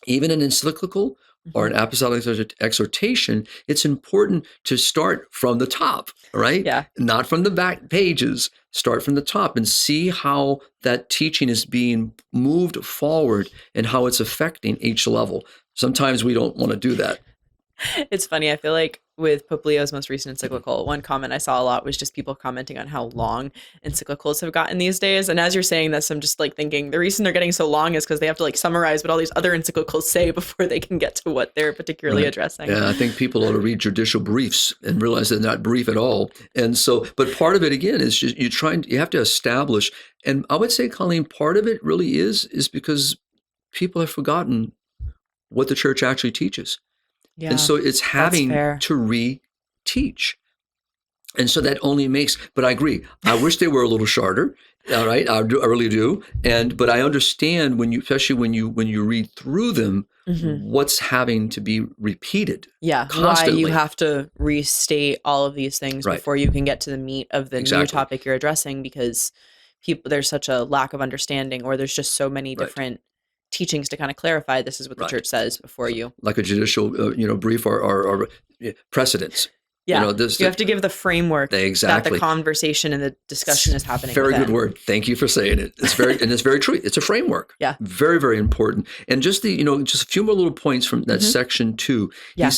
even an encyclical or an apostolic exhortation, it's important to start from the top, right? Yeah. Not from the back pages. Start from the top and see how that teaching is being moved forward and how it's affecting each level. Sometimes we don't want to do that. It's funny. I feel like with Pope Leo's most recent encyclical, one comment I saw a lot was just people commenting on how long encyclicals have gotten these days. And as you're saying this, I'm just thinking the reason they're getting so long is because they have to summarize what all these other encyclicals say before they can get to what they're particularly addressing. Yeah, I think people ought to read judicial briefs and realize they're not brief at all. And so, but part of it again is just you have to establish, and I would say, Colleen, part of it really is because people have forgotten what the church actually teaches. Yeah, and so it's having to reteach. And so that only makes, but I agree. I wish they were a little shorter. All right. I really do. But I understand especially when you read through them, what's having to be repeated. Yeah. Constantly. Why you have to restate all of these things before you can get to the meat of the new topic you're addressing, because there's such a lack of understanding, or there's just so many different teachings to kind of clarify this is what the church says before you. Like a judicial, brief or precedents. Yeah, you have to give the framework that the conversation and the discussion is happening. Very good word. Thank you for saying it. It's very true. It's a framework. Yeah, very, very important. And just just a few more little points from that section 2. Yeah.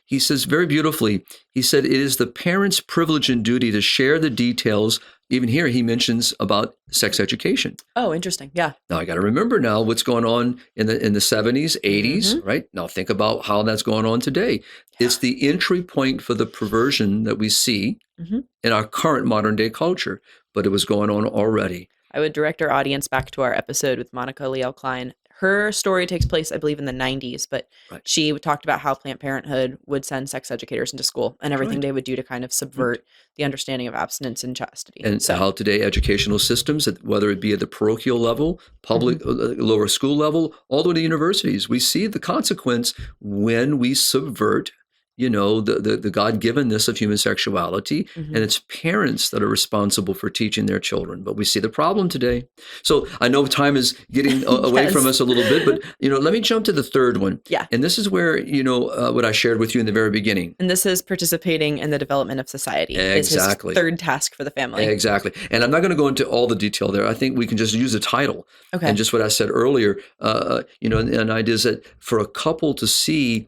He says very beautifully. He said it is the parent's privilege and duty to share the details. Even here, he mentions about sex education. Oh, interesting. Yeah. Now I got to remember now what's going on in the 70s, 80s, right? Now think about how that's going on today. Yeah. It's the entry point for the perversion that we see in our current modern day culture, but it was going on already. I would direct our audience back to our episode with Monica Liel Klein. Her story takes place, I believe, in the 90s, but Right. she talked about how Planned Parenthood would send sex educators into school and everything Right. they would do to kind of subvert the understanding of abstinence and chastity. And how today educational systems, whether it be at the parochial level, public, lower school level, all the way to universities, we see the consequence when we subvert the God-givenness of human sexuality, and it's parents that are responsible for teaching their children. But we see the problem today. So I know time is getting away from us a little bit, but let me jump to the third one. Yeah. And this is where what I shared with you in the very beginning. And this is participating in the development of society. Exactly. It's his third task for the family. Exactly. And I'm not going to go into all the detail there. I think we can just use the title. Okay. And just what I said earlier, an idea is that for a couple to see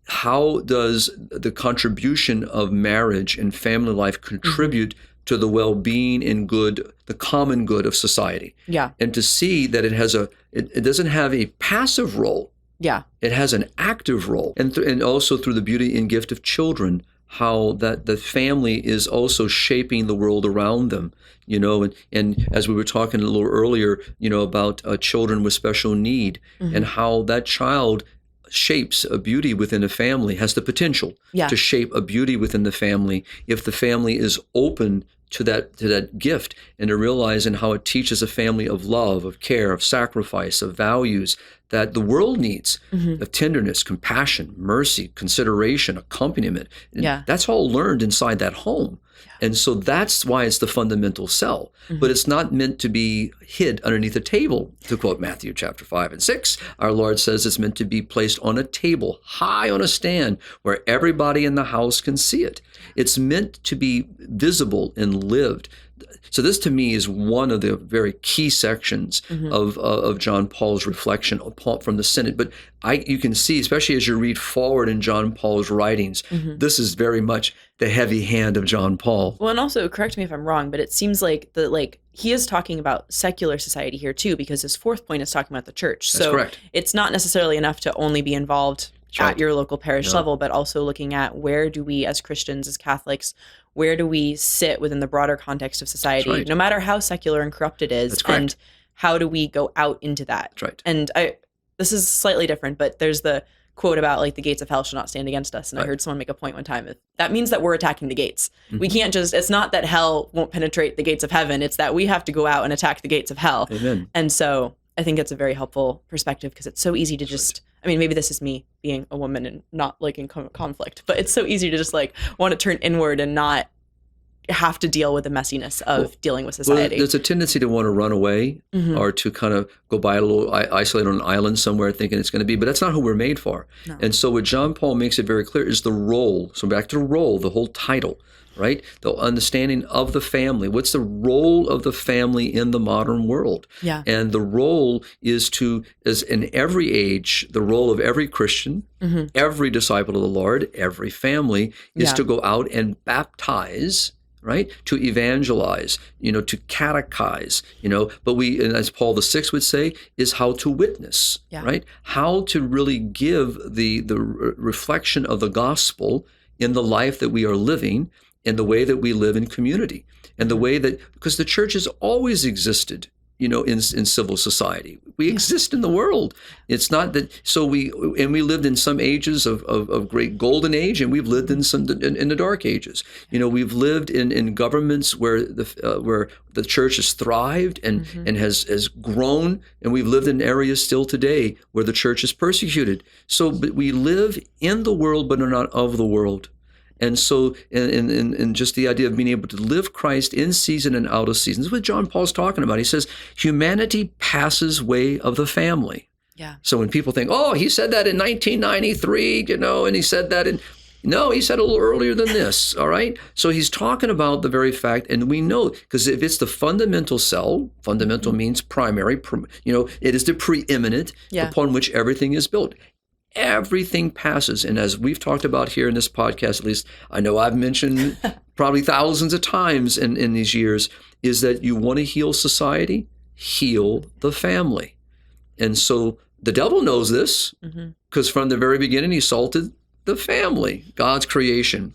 how does the contribution of marriage and family life contribute to the well-being and the common good of society? Yeah. And to see that it doesn't have a passive role. Yeah. It has an active role. And also through the beauty and gift of children, how that the family is also shaping the world around them, and as we were talking a little earlier, about children with special need and how that child shapes a beauty within a family, has the potential to shape a beauty within the family if the family is open to that gift, and to realizing how it teaches a family of love, of care, of sacrifice, of values that the world needs, of tenderness, compassion, mercy, consideration, accompaniment. And that's all learned inside that home. And so that's why it's the fundamental cell. But it's not meant to be hid underneath a table. To quote Matthew chapter 5 and 6, our Lord says it's meant to be placed on a table, high on a stand, where everybody in the house can see it. It's meant to be visible and lived. So this, to me, is one of the very key sections of John Paul's reflection from the Synod. But you can see, especially as you read forward in John Paul's writings, this is very much the heavy hand of John Paul. Well, and also, correct me if I'm wrong, but it seems like he is talking about secular society here too, because his fourth point is talking about the church. That's so correct. It's not necessarily enough to only be involved at your local parish level, but also looking at where do we as Christians, as Catholics, where do we sit within the broader context of society, no matter how secular and corrupt it is, and how do we go out into that? That's right. And this is slightly different, but there's the quote about the gates of hell shall not stand against us. And I heard someone make a point one time. That means that we're attacking the gates. We can't it's not that hell won't penetrate the gates of heaven. It's that we have to go out and attack the gates of hell. Amen. And so I think it's a very helpful perspective, because it's so easy to just, maybe this is me being a woman and not in conflict, but it's so easy to just want to turn inward and not have to deal with the messiness of dealing with society. Well, there's a tendency to want to run away or to kind of go by a little isolated on an island somewhere thinking it's going to be, but that's not who we're made for. No. And so what John Paul makes it very clear is the role. So back to the role, the whole title, right? The understanding of the family. What's the role of the family in the modern world? Yeah. And the role is as in every age, the role of every Christian, every disciple of the Lord, every family is to go out and baptize, right? To evangelize, to catechize, but and as Paul VI would say, is how to witness, right? How to really give the reflection of the gospel in the life that we are living, in the way that we live in community, and the way that, because the church has always existed, in civil society. We exist in the world. It's not that, we lived in some ages of great golden age, and we've lived in in the dark ages. We've lived in governments where the church has thrived and has grown, and we've lived in areas still today where the church is persecuted. But we live in the world, but are not of the world. And so, and just the idea of being able to live Christ in season and out of season. This is what John Paul's talking about. He says, humanity passes way of the family. Yeah. So when people think, he said that in 1993, and he said that no, he said a little earlier than this, all right? So he's talking about the very fact, and we know, because if it's the fundamental cell, fundamental means primary, it is the preeminent upon which everything is built. Everything passes. And as we've talked about here in this podcast, at least I know I've mentioned probably thousands of times in these years, is that you want to heal society, heal the family. And so the devil knows this, because from the very beginning he salted the family, God's creation.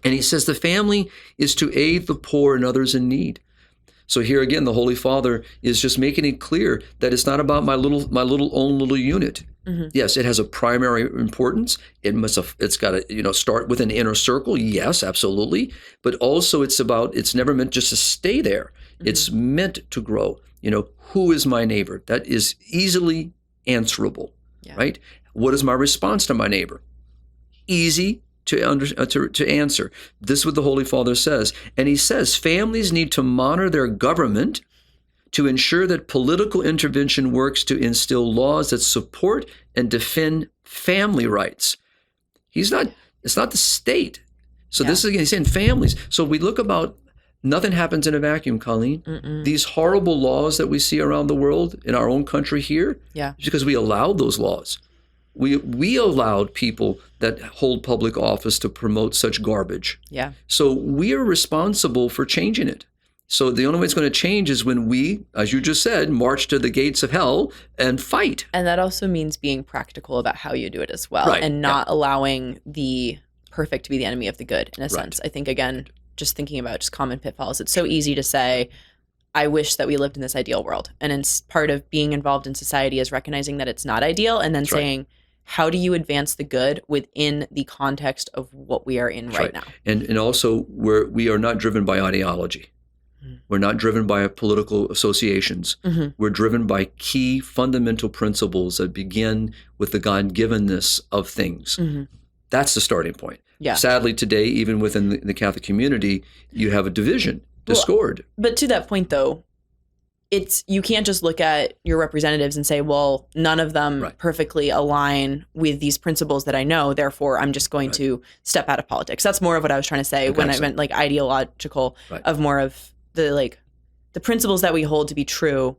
And he says the family is to aid the poor and others in need. So here again, the Holy Father is just making it clear that it's not about my own little unit. Yes, it has a primary importance. It's got to start with an inner circle. Yes, absolutely. But also it's never meant just to stay there. It's meant to grow. Who is my neighbor? That is easily answerable, right? What is my response to my neighbor? Easy to answer. This is what the Holy Father says. And he says families need to monitor their government to ensure that political intervention works to instill laws that support and defend family rights. It's not the state. So this is, again, he's saying families. So we look about, nothing happens in a vacuum, Colleen. These horrible laws that we see around the world, in our own country here, is because we allowed those laws. We allowed people that hold public office to promote such garbage. Yeah. So we are responsible for changing it. So the only way it's going to change is when we, as you just said, march to the gates of hell and fight. And that also means being practical about how you do it as well, and not allowing the perfect to be the enemy of the good, in a sense. I think, again, just thinking about just common pitfalls, it's so easy to say, I wish that we lived in this ideal world. And part of being involved in society is recognizing that it's not ideal, and then saying, how do you advance the good within the context of what we are in right now? And also, we are not driven by ideology. We're not driven by political associations. We're driven by key fundamental principles that begin with the God-givenness of things. That's the starting point. Sadly, today, even within the Catholic community, you have a division, discord. But to that point, though, you can't just look at your representatives and say, well, none of them perfectly align with these principles that I know, therefore I'm just going to step out of politics. That's more of what I was trying to say when I meant like ideological, of more of the principles that we hold to be true.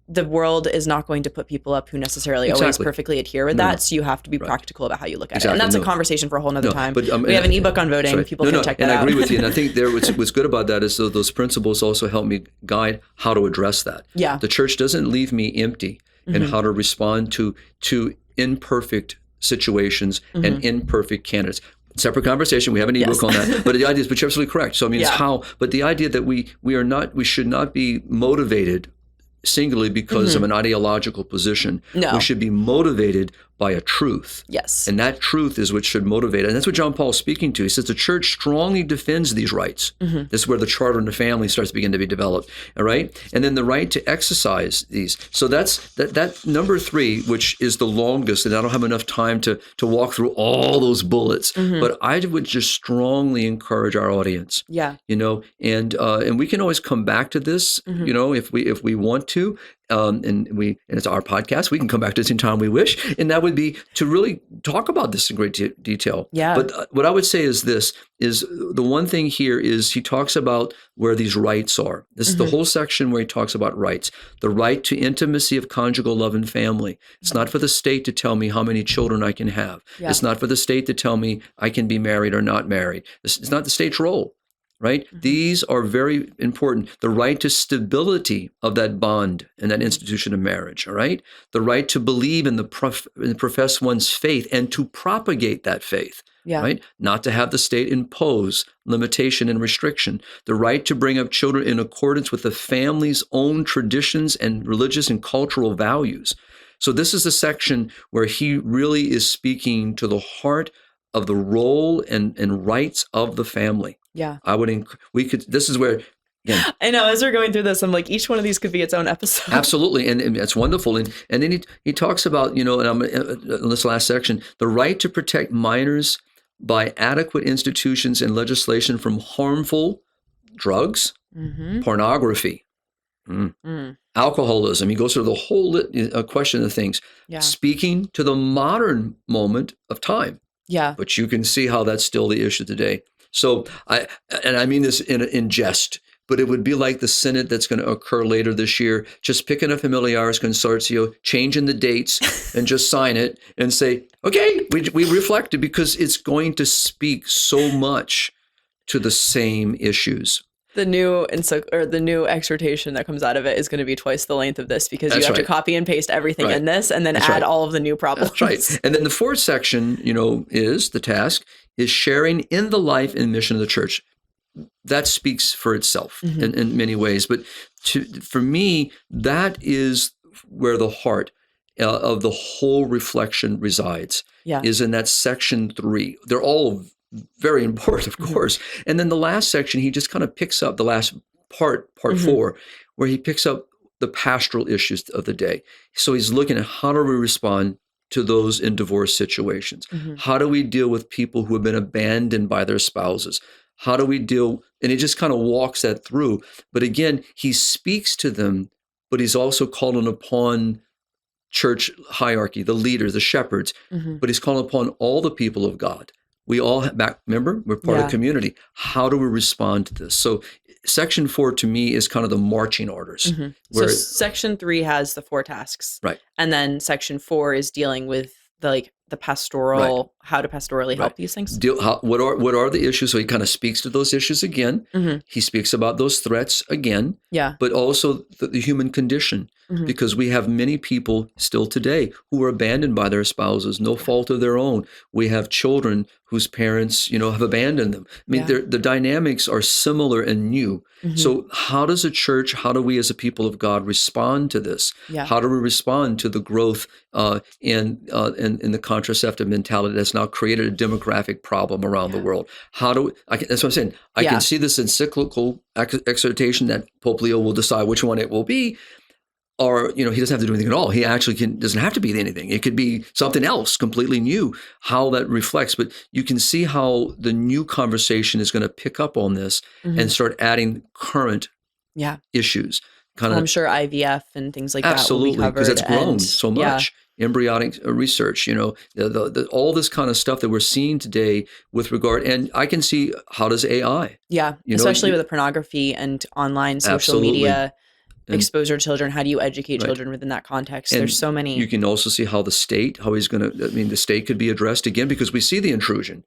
The world is not going to put people up who necessarily always perfectly adhere with that. So you have to be practical about how you look at it. And that's a conversation for a whole nother time. But, we have an ebook on voting. People can check that out. And I agree with you. And I think what's good about that is those principles also help me guide how to address that. Yeah. The church doesn't leave me empty in how to respond to imperfect situations and imperfect candidates. Separate conversation. We have an ebook on that. But the idea is, but you're absolutely correct. So I mean, it's how. But the idea that we should not be motivated singularly because of an ideological position. No. We should be motivated by a truth. Yes. And that truth is what should motivate. And that's what John Paul is speaking to. He says the church strongly defends these rights. This is where the charter and the family starts to begin to be developed. All right. And then the right to exercise these. So that's that number 3, which is the longest. And I don't have enough time to walk through all those bullets. But I would just strongly encourage our audience. Yeah. And we can always come back to this, if we want to. And it's our podcast. We can come back to this anytime we wish, and that would be to really talk about this in great detail. Yeah. But what I would say is this: is the one thing here is he talks about where these rights are. This is the whole section where he talks about rights. The right to intimacy of conjugal love and family. It's not for the state to tell me how many children I can have. Yeah. It's not for the state to tell me I can be married or not married. It's not the state's role. Right? These are very important. The right to stability of that bond and that institution of marriage, all right? The right to believe in profess one's faith and to propagate that faith, right? Not to have the state impose limitation and restriction. The right to bring up children in accordance with the family's own traditions and religious and cultural values. So this is the section where he really is speaking to the heart of the role and rights of the family. Yeah. This is where, again, I know, as we're going through this, I'm like, each one of these could be its own episode. Absolutely. And it's wonderful. And then he talks about, and I'm in this last section, the right to protect minors by adequate institutions and legislation from harmful drugs, pornography, alcoholism. He goes through the whole question of things, speaking to the modern moment of time. Yeah. But you can see how that's still the issue today. So I mean this in jest, but it would be like the synod that's going to occur later this year, just picking a Familiaris Consortio, changing the dates, and just sign it and say, okay, we reflected, because it's going to speak so much to the same issues. The new exhortation that comes out of it is going to be twice the length of this, because you have to copy and paste everything in this and then add all of the new problems. That's right. And then the 4th section, is the task is sharing in the life and mission of the church. that speaks for itself in many ways. But for me, that is where the heart of the whole reflection resides, is in that section 3. They're all very important, of course. And then the last section, he just kind of picks up the last part 4, where he picks up the pastoral issues of the day. So he's looking at how do we respond to those in divorce situations? How do we deal with people who have been abandoned by their spouses? How do we deal? And he just kind of walks that through. But again, he speaks to them, but he's also calling upon church hierarchy, the leaders, the shepherds, but he's calling upon all the people of God. We all remember, we're part of community. How do we respond to this? So section 4 to me is kind of the marching orders. So section 3 has the 4 tasks. Right. And then section 4 is dealing with the pastoral, how to pastorally help these things. What are the issues? So he kind of speaks to those issues again. He speaks about those threats again. But also the human condition, because we have many people still today who are abandoned by their spouses, no fault of their own. We have children whose parents, have abandoned them. I mean, the dynamics are similar and new. So how does a church, how do we as a people of God respond to this? How do we respond to the growth in the contraceptive mentality that's now created a demographic problem around the world? That's what I'm saying. I can see this encyclical exhortation that Pope Leo will decide which one it will be. Or, he doesn't have to do anything at all. He actually doesn't have to be anything. It could be something else completely new, how that reflects. But you can see how the new conversation is going to pick up on this and start adding current issues. I'm sure IVF and things like that will be covered. Because it's grown so much. Embryonic research, all this kind of stuff that we're seeing today with regard, and I can see how does AI. Especially with the pornography and online social media. Exposure to children. How do you educate children within that context? And there's so many. You can also see how the state, the state could be addressed again, because we see the intrusion.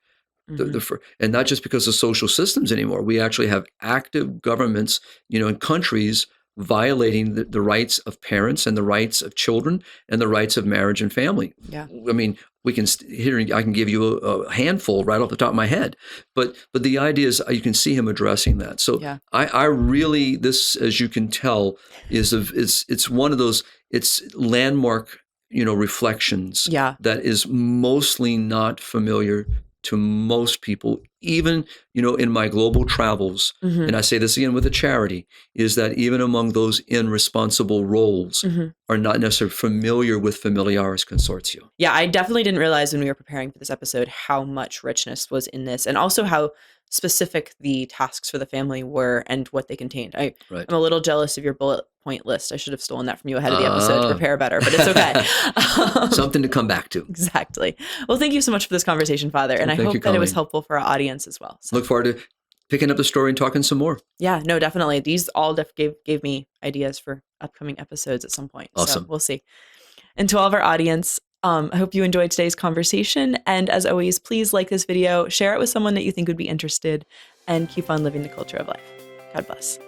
And not just because of social systems anymore. We actually have active governments, in countries violating the rights of parents and the rights of children and the rights of marriage and family. I mean, I can give you a handful right off the top of my head, but the idea is you can see him addressing that. So I really, this, as you can tell, it's one of those, it's landmark, reflections that is mostly not familiar to most people, even, in my global travels, and I say this again with a charity, is that even among those in responsible roles are not necessarily familiar with Familiaris Consortio. I definitely didn't realize when we were preparing for this episode how much richness was in this, and also how specific the tasks for the family were and what they contained. I'm a little jealous of your bullet point list. I should have stolen that from you ahead of the episode to prepare better, but it's okay. Something to come back to. Exactly. Well, thank you so much for this conversation, Father, and I hope that it was helpful for our audience as well. So. Look forward to picking up the story and talking some more. Yeah, no, definitely. These all gave me ideas for upcoming episodes at some point. Awesome. So we'll see. And to all of our audience, I hope you enjoyed today's conversation. And as always, please like this video, share it with someone that you think would be interested, and keep on living the culture of life. God bless.